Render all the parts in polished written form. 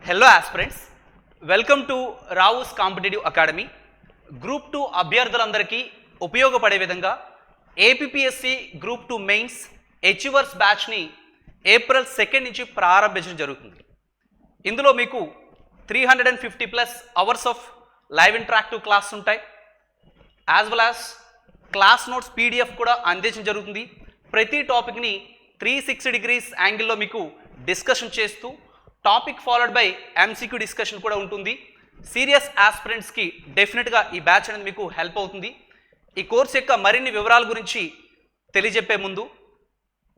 Hello aspirants, welcome to Rao's competitive academy. Group 2 అభ్యర్థులందరికీ ఉపయోగపడే విధంగా ఏపీఎస్సి గ్రూప్ 2 మెయిన్స్ అచీవర్స్ బ్యాచ్ని ఏప్రిల్ 2 నుంచి ప్రారంభించడం జరుగుతుంది. ఇందులో మీకు 350+ hours of live interactive class ఉంటాయి. As well as class notes PDF కూడా అందించడం జరుగుతుంది. ప్రతి టాపిక్ని 360 డిగ్రీస్ యాంగిల్లో మీకు డిస్కషన్ చేస్తూ topic followed by MCQ discussion కూడా ఉంటుంది. సీరియస్ ఆస్పిరెంట్స్కి డెఫినెట్గా ఈ బ్యాచ్ అనేది మీకు హెల్ప్ అవుతుంది. ఈ కోర్స్ యొక్క మరిన్ని వివరాల గురించి తెలియజెప్పే ముందు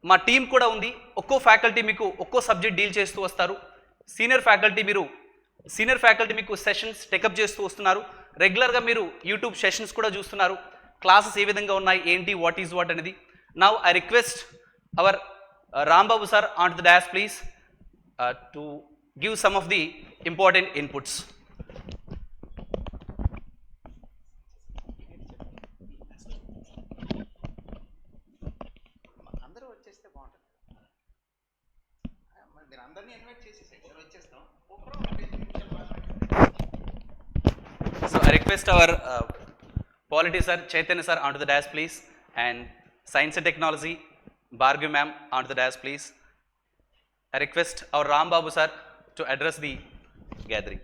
మా టీం కూడా ఉంది. ఒక్కో ఫ్యాకల్టీ మీకు ఒక్కో సబ్జెక్ట్ డీల్ చేస్తూ వస్తారు. సీనియర్ ఫ్యాకల్టీ మీకు సెషన్స్ టేకప్ చేస్తూ వస్తున్నారు. రెగ్యులర్గా మీరు యూట్యూబ్ సెషన్స్ కూడా చూస్తున్నారు. క్లాసెస్ ఏ విధంగా ఉన్నాయి, ఏంటి, వాట్ ఈజ్ వాట్ అనేది. Now I request our Rambabu sir on to the dash please to give some of the important inputs. అందరూ వచ్చేస్తే బాగుంటుంది. మీరు అందరినీ ఇన్వైట్ చేసేసి వచ్చేస్తాం. So I request our polity sir Chaitanya sir onto the dash please, and science and technology Bhargavi ma'am onto the dash please. I request our Ram Babu sir to address the gathering.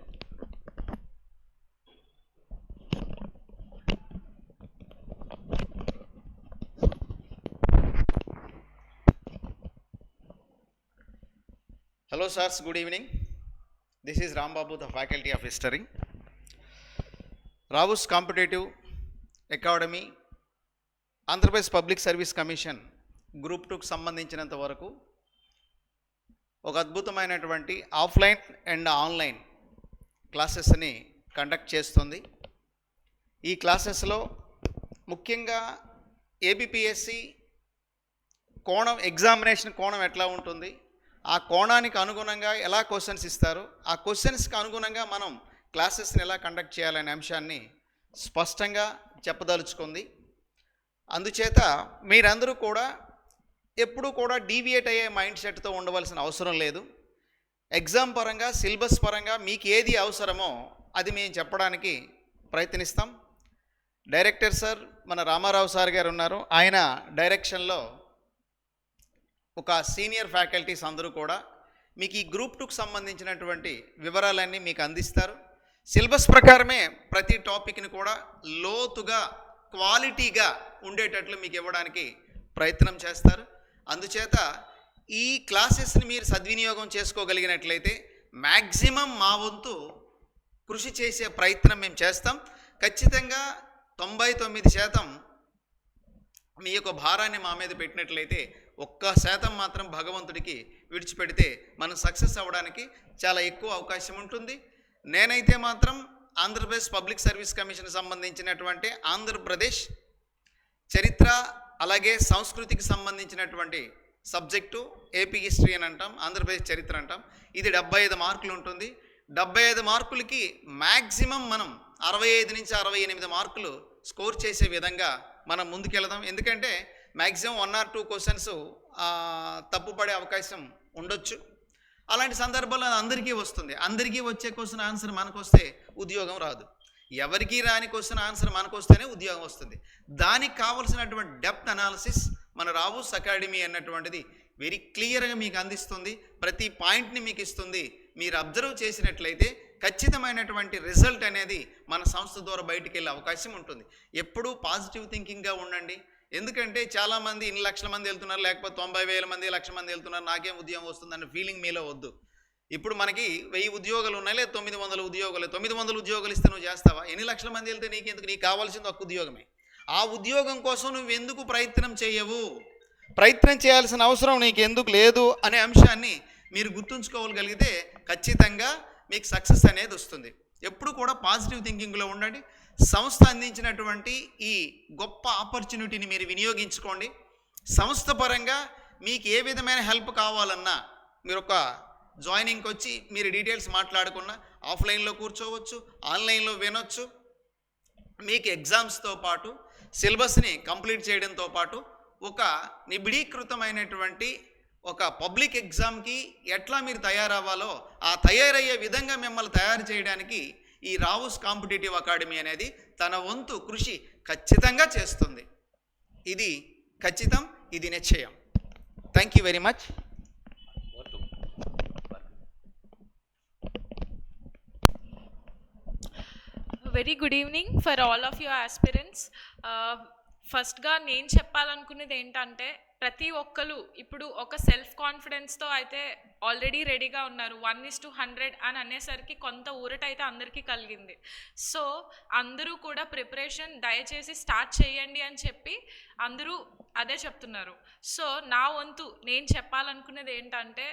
Hello sirs, good evening. This is Ram Babu, the faculty of history. Ravus Competitive Academy, Andhra Pradesh Public Service Commission group 2కు సంబంధించినంత వరకు ఒక అద్భుతమైనటువంటి offline and online క్లాసెస్ని conduct చేస్తుంది. ఈ క్లాసెస్లో ముఖ్యంగా ఏబిపిఎస్సి కోణం, ఎగ్జామినేషన్ కోణం ఎట్లా ఉంటుంది, ఆ కోణానికి అనుగుణంగా ఎలా క్వశ్చన్స్ ఇస్తారు, ఆ క్వశ్చన్స్కి అనుగుణంగా మనం క్లాసెస్ని ఎలా కండక్ట్ చేయాలనే అంశాన్ని స్పష్టంగా చెప్పదలుచుకుంది. అందుచేత మీరందరూ కూడా ఎప్పుడూ కూడా డీవియేట్ అయ్యే మైండ్ సెట్తో ఉండవలసిన అవసరం లేదు. ఎగ్జామ్ పరంగా, సిలబస్ పరంగా మీకు ఏది అవసరమో అది మేము చెప్పడానికి ప్రయత్నిస్తాం. డైరెక్టర్ సార్ మన రామారావు సార్ గారు ఉన్నారు. ఆయన డైరెక్షన్లో ఒక సీనియర్ ఫ్యాకల్టీస్ అందరూ కూడా మీకు ఈ గ్రూప్ 2కు సంబంధించినటువంటి వివరాలన్నీ మీకు అందిస్తారు. సిలబస్ ప్రకారమే ప్రతి టాపిక్ని కూడా లోతుగా, క్వాలిటీగా ఉండేటట్లు మీకు ఇవ్వడానికి ప్రయత్నం చేస్తారు. అందుచేత ఈ క్లాసెస్ని మీరు సద్వినియోగం చేసుకోగలిగినట్లయితే మ్యాక్సిమం మా వంతు కృషి చేసే ప్రయత్నం మేము చేస్తాం. ఖచ్చితంగా 99% మీ యొక్క భారాన్ని మా మీద పెట్టినట్లయితే 1% మాత్రం భగవంతుడికి విడిచిపెడితే మనం సక్సెస్ అవ్వడానికి చాలా ఎక్కువ అవకాశం ఉంటుంది. నేనైతే మాత్రం ఆంధ్రప్రదేశ్ పబ్లిక్ సర్వీస్ కమిషన్ సంబంధించినటువంటి ఆంధ్రప్రదేశ్ చరిత్ర అలాగే సంస్కృతికి సంబంధించినటువంటి సబ్జెక్టు ఏపీ హిస్టరీ అని అంటాం, ఆంధ్రప్రదేశ్ చరిత్ర అంటాం. ఇది 75 మార్కులు ఉంటుంది. 75 మార్కులకి మ్యాక్సిమం మనం 65 నుంచి 68 మార్కులు స్కోర్ చేసే విధంగా మనం ముందుకెళ్దాం. ఎందుకంటే మ్యాక్సిమం 1 or 2 క్వశ్చన్స్ తప్పుపడే అవకాశం ఉండొచ్చు. అలాంటి సందర్భాల్లో అది అందరికీ వస్తుంది. అందరికీ వచ్చే క్వశ్చన్ ఆన్సర్ మనకు వస్తే ఉద్యోగం రాదు. ఎవరికి రాని క్వశ్చన్ ఆన్సర్ మనకు వస్తేనే ఉద్యోగం వస్తుంది. దానికి కావాల్సినటువంటి డెప్త్ అనాలిసిస్ మన రావుస్ అకాడమీ అన్నటువంటిది వెరీ క్లియర్గా మీకు అందిస్తుంది. ప్రతి పాయింట్ని మీకు ఇస్తుంది. మీరు అబ్జర్వ్ చేసినట్లయితే ఖచ్చితమైనటువంటి రిజల్ట్ అనేది మన సంస్థ ద్వారా బయటికి వెళ్ళే అవకాశం ఉంటుంది. ఎప్పుడూ పాజిటివ్ థింకింగ్గా ఉండండి. ఎందుకంటే చాలామంది ఇన్ని లక్షల మంది వెళ్తున్నారు, లేకపోతే 90,000 మంది, 1,00,000 మంది వెళ్తున్నారు, నాకేం ఉద్యోగం వస్తుందన్న ఫీలింగ్ మీలో వద్దు. ఇప్పుడు మనకి 1000 ఉద్యోగాలు ఉన్నాయి, లేదా 900 ఉద్యోగాలు. 900 ఉద్యోగాలు ఇస్తే నువ్వు చేస్తావా? ఎన్ని లక్షల మంది వెళ్తే నీకెందుకు? నీకు కావాల్సింది ఒక్క ఉద్యోగమే. ఆ ఉద్యోగం కోసం నువ్వు ఎందుకు ప్రయత్నం చేయవు? ప్రయత్నం చేయాల్సిన అవసరం నీకు ఎందుకు లేదు అనే అంశాన్ని మీరు గుర్తుంచుకోగలిగితే ఖచ్చితంగా మీకు సక్సెస్ అనేది వస్తుంది. ఎప్పుడు కూడా పాజిటివ్ థింకింగ్లో ఉండండి. సంస్థ అందించినటువంటి ఈ గొప్ప ఆపర్చునిటీని మీరు వినియోగించుకోండి. సంస్థ పరంగా మీకు ఏ విధమైన హెల్ప్ కావాలన్నా మీరు ఒక జాయినింగ్కి వచ్చి మీరు డీటెయిల్స్ మాట్లాడుకున్న ఆఫ్లైన్లో కూర్చోవచ్చు, ఆన్లైన్లో వినొచ్చు. మీకు ఎగ్జామ్స్తో పాటు సిలబస్ని కంప్లీట్ చేయడంతో పాటు ఒక నిబిడీకృతమైనటువంటి ఒక పబ్లిక్ ఎగ్జామ్కి ఎట్లా మీరు తయారవ్వాలో ఆ తయారయ్యే విధంగా మిమ్మల్ని తయారు చేయడానికి ఈ రావుస్ కాంపిటేటివ్ అకాడమీ అనేది తన వంతు కృషి ఖచ్చితంగా చేస్తుంది. ఇది ఖచ్చితం, ఇది నిశ్చయం. Thank you very much. Very good evening for all of your aspirants. ఫస్ట్గా నేను చెప్పాలనుకునేది ఏంటంటే ప్రతి ఒక్కరు ఇప్పుడు ఒక సెల్ఫ్ కాన్ఫిడెన్స్తో అయితే ఆల్రెడీ రెడీగా ఉన్నారు. 1:100 అని అనేసరికి కొంత ఊరట అయితే అందరికీ కలిగింది. సో అందరూ కూడా ప్రిపరేషన్ దయచేసి స్టార్ట్ చేయండి అని చెప్పి అందరూ అదే చెప్తున్నారు. సో నా వంతు నేను చెప్పాలనుకునేది ఏంటంటే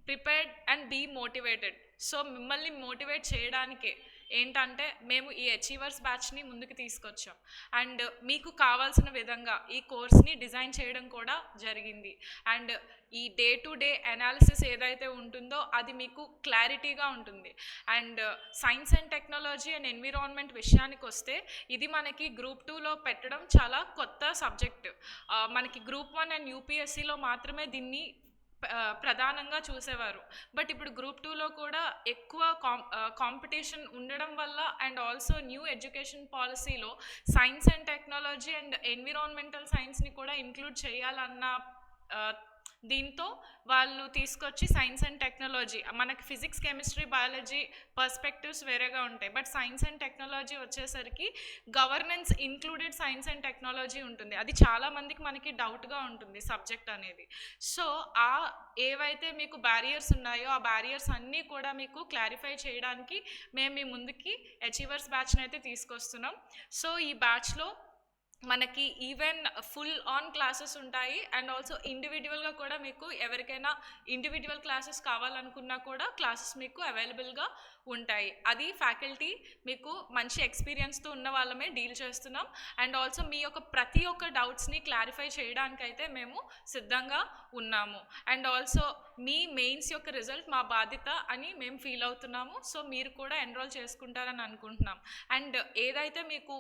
prepared and be motivated. So మిమ్మల్ని మోటివేట్ చేయడానికే ఏంటంటే మేము ఈ అచీవర్స్ బ్యాచ్ని ముందుకు తీసుకొచ్చాం అండ్ మీకు కావాల్సిన విధంగా ఈ కోర్స్ని డిజైన్ చేయడం కూడా జరిగింది. అండ్ ఈ డే టు డే అనాలిసిస్ ఏదైతే ఉంటుందో అది మీకు క్లారిటీగా ఉంటుంది. And science and technology and environment విషయానికి వస్తే ఇది మనకి గ్రూప్ 2లో పెట్టడం చాలా కొత్త సబ్జెక్ట్. మనకి గ్రూప్ 1 అండ్ యూపీఎస్సీలో మాత్రమే దీన్ని ప్రధానంగా చూసేవారు. బట్ ఇప్పుడు గ్రూప్ 2లో కూడా ఎక్కువ కాంపిటీషన్ ఉండడం వల్ల అండ్ ఆల్సో న్యూ ఎడ్యుకేషన్ పాలసీలో science and technology and environmental సైన్స్ని కూడా ఇంక్లూడ్ చేయాలన్న దీంతో వాళ్ళు తీసుకొచ్చి సైన్స్ అండ్ టెక్నాలజీ, మనకి ఫిజిక్స్ కెమిస్ట్రీ బయాలజీ పర్స్పెక్టివ్స్ వేరేగా ఉంటాయి. బట్ సైన్స్ అండ్ టెక్నాలజీ వచ్చేసరికి governance included science and technology ఉంటుంది. అది చాలామందికి మనకి డౌట్గా ఉంటుంది సబ్జెక్ట్ అనేది. సో ఏవైతే మీకు బ్యారియర్స్ ఉన్నాయో ఆ బ్యారియర్స్ అన్నీ కూడా మీకు క్లారిఫై చేయడానికి మేము మీ ముందుకి అచీవర్స్ బ్యాచ్ని అయితే తీసుకొస్తున్నాం. సో ఈ బ్యాచ్లో మనకి ఈవెన్ ఫుల్ ఆన్ క్లాసెస్ ఉంటాయి అండ్ ఆల్సో ఇండివిజువల్గా కూడా మీకు ఎవరికైనా ఇండివిజువల్ క్లాసెస్ కావాలనుకున్నా కూడా క్లాసెస్ మీకు అవైలబుల్గా ఉంటాయి. అది ఫ్యాకల్టీ మీకు మంచి ఎక్స్పీరియన్స్తో ఉన్న వాళ్ళమే డీల్ చేస్తున్నాం. అండ్ ఆల్సో మీ యొక్క ప్రతి ఒక్క డౌట్స్ని క్లారిఫై చేయడానికైతే మేము సిద్ధంగా ఉన్నాము. అండ్ ఆల్సో మీ మెయిన్స్ యొక్క రిజల్ట్ మా బాధ్యత అని మేము ఫీల్ అవుతున్నాము. సో మీరు కూడా ఎన్రోల్ చేసుకుంటారని అనుకుంటున్నాం. అండ్ ఏదైతే మీకు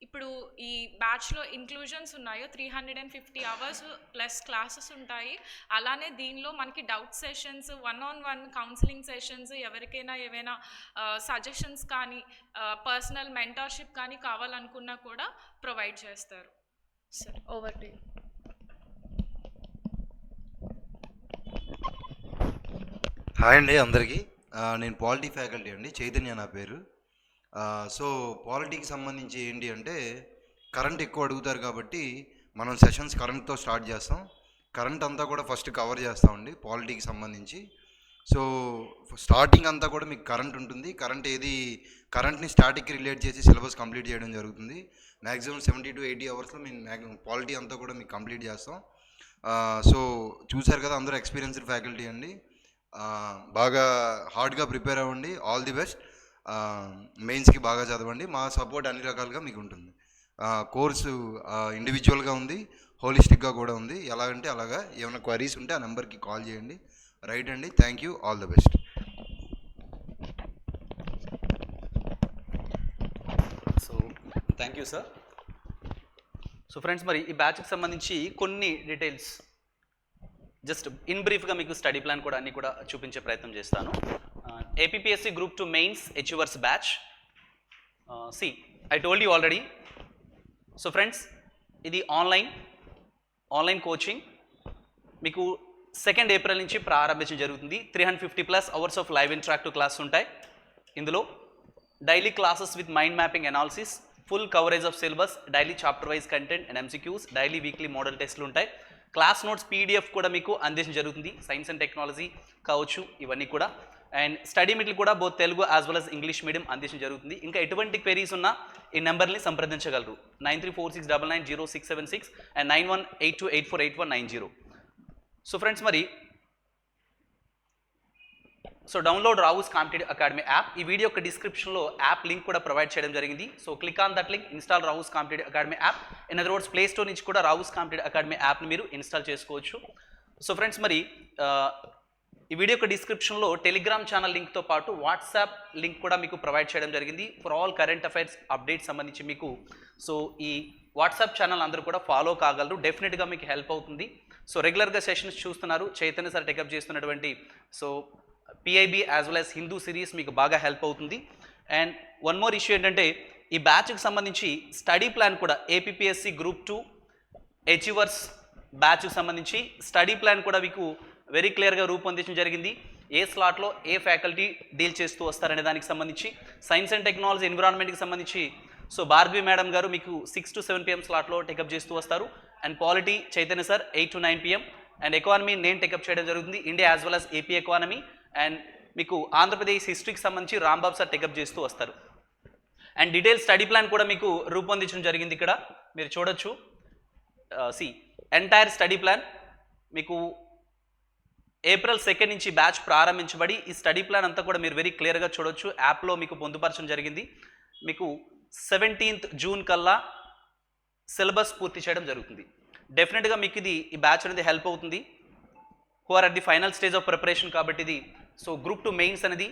ఇప్పుడు ఈ బ్యాచ్లో ఇంక్లూజన్స్ ఉన్నాయో 350 అవర్స్ ప్లస్ క్లాసెస్ ఉంటాయి. అలానే దీనిలో మనకి doubt sessions, 1-on-1 counselling sessions, ఎవరికైనా ఏవైనా సజెషన్స్ కానీ పర్సనల్ మెంటర్షిప్ కానీ కావాలనుకున్నా కూడా ప్రొవైడ్ చేస్తారు. సరే, ఓవర్ టు యూ. హాయ్ అండి అందరికీ. నేను పాలిటీ ఫ్యాకల్టీ అండి, చైతన్య నా పేరు. సో పాలిటీకి సంబంధించి ఏంటి అంటే కరెంట్ ఎక్కువ అడుగుతారు కాబట్టి మనం సెషన్స్ కరెంట్తో స్టార్ట్ చేస్తాం. కరెంట్ అంతా కూడా ఫస్ట్ కవర్ చేస్తామండి పాలిటీకి సంబంధించి. సో స్టార్టింగ్ అంతా కూడా మీకు కరెంట్ ఉంటుంది. కరెంట్ని స్టాటిక్కి రిలేట్ చేసి సిలబస్ కంప్లీట్ చేయడం జరుగుతుంది. మ్యాక్సిమం 70 to 80 అవర్స్లో మేము పాలిటీ అంతా కూడా మీకు కంప్లీట్ చేస్తాం. సో చూసారు కదా, అందరూ ఎక్స్పీరియన్స్డ్ ఫ్యాకల్టీ అండి. బాగా హార్డ్గా ప్రిపేర్ అవ్వండి. All the best. మెయిన్స్కి బాగా చదవండి. మా సపోర్ట్ అన్ని రకాలుగా మీకు ఉంటుంది. కోర్సు ఇండివిజువల్గా ఉంది, హోలిస్టిక్గా కూడా ఉంది. ఎలాగంటే అలాగా. ఏమైనా క్వరీస్ ఉంటే ఆ నెంబర్కి కాల్ చేయండి. రైట్ అండి, thank you, all the best. So thank you sir. So friends, మరి ఈ బ్యాచ్కి సంబంధించి కొన్ని డీటెయిల్స్ జస్ట్ ఇన్ బ్రీఫ్గా మీకు స్టడీ ప్లాన్ కూడా అన్నీ కూడా చూపించే ప్రయత్నం చేస్తాను. APPSC Group 2 Mains Achievers Batch. See, I told you already. So friends, ఇది ఆన్లైన్ కోచింగ్ మీకు 2nd April నుంచి ప్రారంభించడం జరుగుతుంది. 350+ hours of live interactive class ఉంటాయి. ఇందులో daily classes with mind mapping analysis, full coverage of syllabus, daily chapter wise content and MCQs, daily weekly model టెస్ట్లు ఉంటాయి. Class notes PDF కూడా మీకు అందించడం జరుగుతుంది. సైన్స్ అండ్ టెక్నాలజీ కావచ్చు, ఇవన్నీ కూడా. అండ్ స్టడీ మెటీరియల్ కూడా both Telugu as well as English medium అందించడం జరుగుతుంది. ఇంకా ఎటువంటి క్వెరీస్ ఉన్నా ఈ నెంబర్ని సంప్రదించగలరు. 9346990676 అండ్ 9182848190. సో ఫ్రెండ్స్, మరి download Rao's competitive academy app. ఈ వీడియో యొక్క డిస్క్రిప్షన్లో యాప్ లింక్ కూడా ప్రొవైడ్ చేయడం జరిగింది. So click on that link, install Rao's competitive academy app. In other words, play store నుంచి కూడా రావుస్ కాంపిటేటివ్ అకాడమీ యాప్ని మీరు ఇన్స్టాల్ చేసుకోవచ్చు. సో ఫ్రెండ్స్, మరి ఈ వీడియో యొక్క డిస్క్రిప్షన్లో టెలిగ్రామ్ ఛానల్ లింక్తో పాటు వాట్సాప్ లింక్ కూడా మీకు ప్రొవైడ్ చేయడం జరిగింది for all current affairs updates సంబంధించి మీకు. సో ఈ వాట్సాప్ ఛానల్ అందరూ కూడా ఫాలో కాగలరు. డెఫినెట్గా మీకు హెల్ప్ అవుతుంది. సో రెగ్యులర్గా సెషన్స్ చూస్తున్నారు, చైతన్య సార్ టేకప్ చేస్తున్నటువంటి so PIB as well as Hindu series మీకు బాగా హెల్ప్ అవుతుంది. అండ్ వన్ మోర్ ఇష్యూ ఏంటంటే ఈ బ్యాచ్కి సంబంధించి స్టడీ ప్లాన్ కూడా ఏపీఎస్సి గ్రూప్ 2 అచీవర్స్ బ్యాచ్కి సంబంధించి స్టడీ ప్లాన్ కూడా మీకు వెరీ క్లియర్గా రూపొందించడం జరిగింది. ఏ స్లాట్లో ఏ ఫ్యాకల్టీ డీల్ చేస్తూ వస్తారనే దానికి సంబంధించి సైన్స్ అండ్ టెక్నాలజీ ఎన్విరాన్మెంట్కి సంబంధించి సో భార్గవి మేడం గారు మీకు 6 to 7 PM స్లాట్లో టేకప్ చేస్తూ వస్తారు. And polity Chaitanya sir 8 to 9 PM. And economy నేను టేకప్ చేయడం జరుగుతుంది, India as well as AP economy. And మీకు ఆంధ్రప్రదేశ్ హిస్టరీకి సంబంధించి రాంబాబు సార్ టేకప్ చేస్తూ వస్తారు. అండ్ డీటెయిల్ స్టడీ ప్లాన్ కూడా మీకు రూపొందించడం జరిగింది. ఇక్కడ మీరు చూడొచ్చు, ఎంటైర్ స్టడీ ప్లాన్ మీకు April 2 నుంచి బ్యాచ్ ప్రారంభించబడి ఈ స్టడీ ప్లాన్ అంతా కూడా మీరు వెరీ క్లియర్గా చూడొచ్చు, యాప్లో మీకు పొందుపరచడం జరిగింది. మీకు 17th June కల్లా సిలబస్ పూర్తి చేయడం జరుగుతుంది. డెఫినెట్గా మీకు ఇది ఈ బ్యాచ్ అనేది హెల్ప్ అవుతుంది. Who are at the final stage of preparation కాబట్టి ఇది సో గ్రూప్ 2 మెయిన్స్ అనేది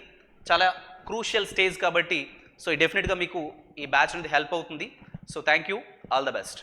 చాలా క్రూషియల్ స్టేజ్ కాబట్టి సో డెఫినెట్గా మీకు ఈ బ్యాచ్ అనేది హెల్ప్ అవుతుంది. So thank you, all the best.